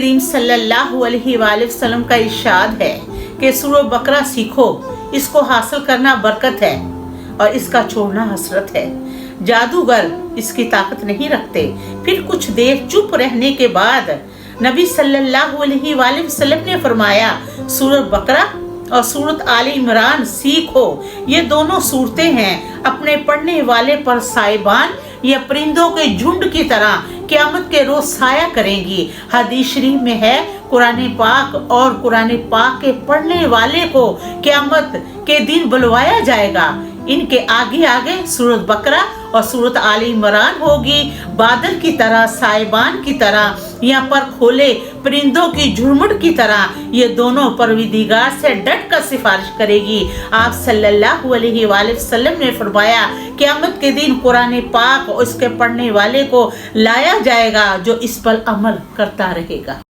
کریم صلی اللہ علیہ وآلہ وسلم کا ارشاد ہے کہ سورہ بقرہ سیکھو، اس کو حاصل کرنا برکت ہے اور اس کا چھوڑنا حسرت ہے۔ جادوگر اس کی طاقت نہیں رکھتے۔ پھر کچھ دیر چپ رہنے کے بعد نبی صلی اللہ علیہ وآلہ وسلم نے فرمایا، سورہ بقرہ اور سورۃ آل عمران سیکھو، یہ دونوں صورتیں ہیں اپنے پڑھنے والے پر سائبان یا پرندوں کے جھنڈ کی طرح قیامت کے روز سایہ کریں گی۔ حدیث شریف میں ہے، قرآن پاک اور قرآن پاک کے پڑھنے والے کو قیامت کے دن بلوایا جائے گا۔ ان کے آگے آگے سورۃ بقرہ اور سورۃ آل عمران ہوگی، بادل کی طرح، سائبان کی طرح یا پر کھولے پرندوں کی جھرمٹ کی طرح، یہ دونوں پروردگار سے ڈٹ کر سفارش کرے گی۔ آپ صلی اللہ علیہ وآلہ وسلم نے فرمایا، قیامت کے دن قرآن پاک اور اس کے پڑھنے والے کو لایا جائے گا جو اس پر عمل کرتا رہے گا۔